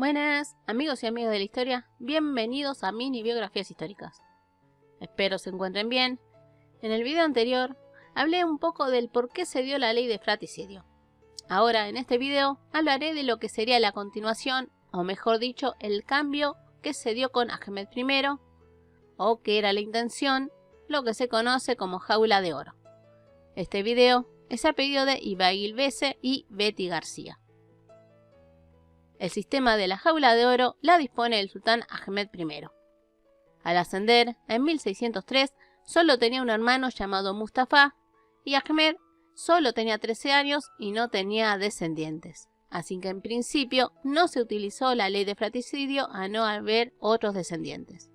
Buenas, amigos y amigas de la historia, bienvenidos a Mini Biografías Históricas. Espero se encuentren bien. En el video anterior hablé un poco del por qué se dio la ley de fratricidio. Ahora, en este video, hablaré de lo que sería la continuación, o mejor dicho, el cambio que se dio con Ahmed I, o que era la intención, lo que se conoce como jaula de oro. Este video es a pedido de Ibaigil Bese y Betty García. El sistema de la jaula de oro la dispone el sultán Ahmed I. Al ascender, en 1603, solo tenía un hermano llamado Mustafa, y Ahmed solo tenía 13 años y no tenía descendientes. Así que en principio no se utilizó la ley de fratricidio a no haber otros descendientes.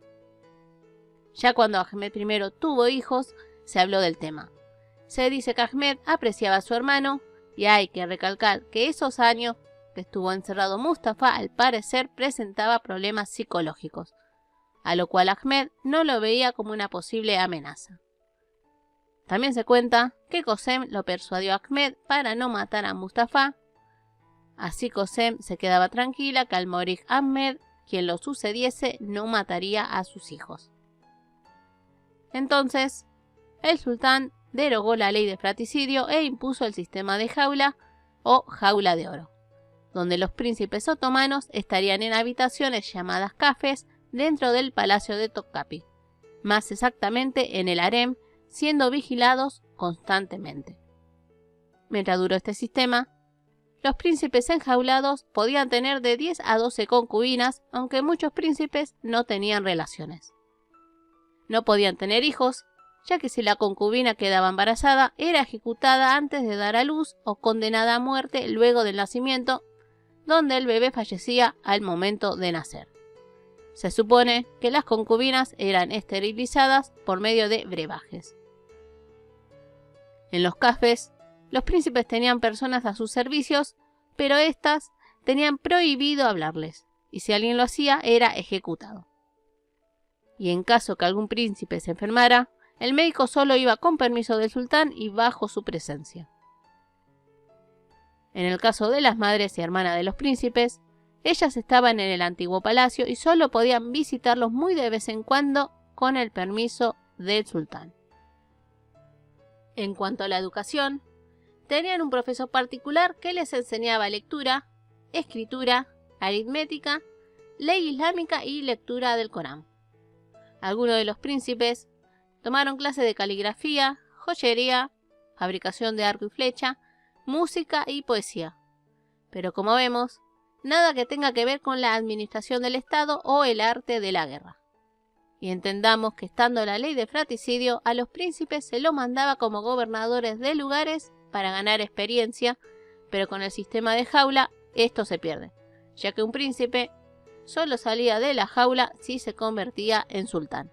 Ya cuando Ahmed I tuvo hijos, se habló del tema. Se dice que Ahmed apreciaba a su hermano, y hay que recalcar que esos años que estuvo encerrado Mustafa al parecer presentaba problemas psicológicos, a lo cual Ahmed no lo veía como una posible amenaza. También se cuenta que Qasem lo persuadió a Ahmed para no matar a Mustafa. Así Qasem se quedaba tranquila que al morir Ahmed, quien lo sucediese no mataría a sus hijos. Entonces, el sultán derogó la ley de fratricidio e impuso el sistema de jaula o jaula de oro, donde los príncipes otomanos estarían en habitaciones llamadas cafés dentro del palacio de Topkapi, más exactamente en el harem, siendo vigilados constantemente. Mientras duró este sistema, los príncipes enjaulados podían tener de 10 a 12 concubinas, aunque muchos príncipes no tenían relaciones. No podían tener hijos, ya que si la concubina quedaba embarazada, era ejecutada antes de dar a luz o condenada a muerte luego del nacimiento, donde el bebé fallecía al momento de nacer. Se supone que las concubinas eran esterilizadas por medio de brebajes. En los cafés, los príncipes tenían personas a sus servicios, pero éstas tenían prohibido hablarles, y si alguien lo hacía, era ejecutado. Y en caso que algún príncipe se enfermara, el médico solo iba con permiso del sultán y bajo su presencia. En el caso de las madres y hermanas de los príncipes, ellas estaban en el antiguo palacio y solo podían visitarlos muy de vez en cuando con el permiso del sultán. En cuanto a la educación, tenían un profesor particular que les enseñaba lectura, escritura, aritmética, ley islámica y lectura del Corán. Algunos de los príncipes tomaron clases de caligrafía, joyería, fabricación de arco y flecha, música y poesía. Pero como vemos, nada que tenga que ver con la administración del Estado o el arte de la guerra. Y entendamos que estando la ley de fratricidio, a los príncipes se los mandaba como gobernadores de lugares para ganar experiencia, pero con el sistema de jaula esto se pierde, ya que un príncipe solo salía de la jaula si se convertía en sultán.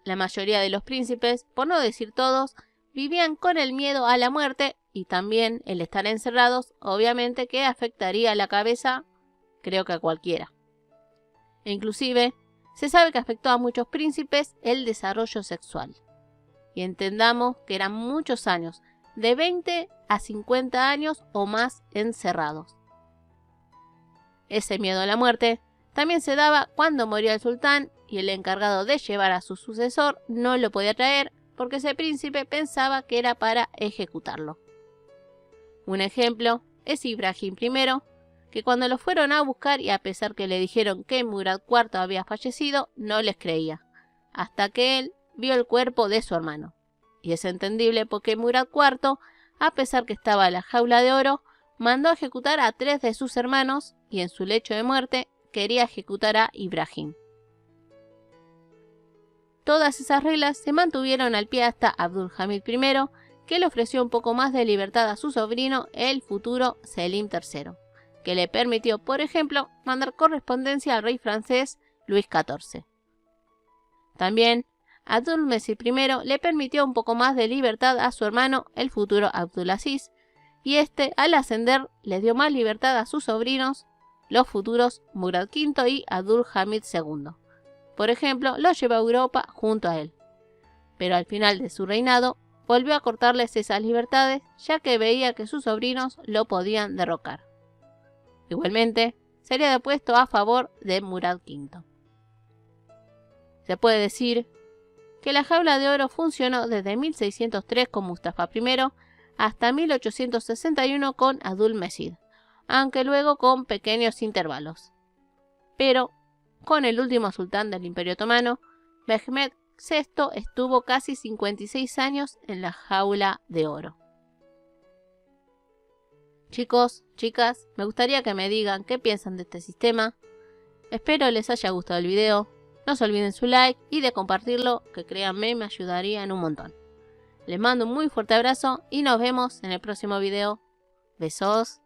La mayoría de los príncipes, por no decir todos, vivían con el miedo a la muerte y también el estar encerrados, obviamente que afectaría a la cabeza, creo que a cualquiera. E inclusive, se sabe que afectó a muchos príncipes el desarrollo sexual. Y entendamos que eran muchos años, de 20 a 50 años o más encerrados. Ese miedo a la muerte también se daba cuando moría el sultán y el encargado de llevar a su sucesor no lo podía traer porque ese príncipe pensaba que era para ejecutarlo. Un ejemplo es Ibrahim I, que cuando lo fueron a buscar y a pesar que le dijeron que Murad IV había fallecido, no les creía, hasta que él vio el cuerpo de su hermano. Y es entendible porque Murad IV, a pesar que estaba en la jaula de oro, mandó a ejecutar a 3 de sus hermanos y en su lecho de muerte quería ejecutar a Ibrahim. Todas esas reglas se mantuvieron al pie hasta Abdulhamid I, que le ofreció un poco más de libertad a su sobrino, el futuro Selim III, que le permitió, por ejemplo, mandar correspondencia al rey francés Luis XIV. También, Abdülmecid I le permitió un poco más de libertad a su hermano, el futuro Abdulaziz, y este, al ascender, le dio más libertad a sus sobrinos, los futuros Murad V y Abdülhamid II. Por ejemplo, lo llevó a Europa junto a él. Pero al final de su reinado, volvió a cortarles esas libertades, ya que veía que sus sobrinos lo podían derrocar. Igualmente, sería depuesto a favor de Murad V. Se puede decir que la jaula de oro funcionó desde 1603 con Mustafa I hasta 1861 con Abdülmecid, aunque luego con pequeños intervalos. Pero con el último sultán del Imperio Otomano, Mehmed VI estuvo casi 56 años en la jaula de oro. Chicos, chicas, me gustaría que me digan qué piensan de este sistema. Espero les haya gustado el video. No se olviden su like y de compartirlo, que créanme me ayudarían un montón. Les mando un muy fuerte abrazo y nos vemos en el próximo video. Besos.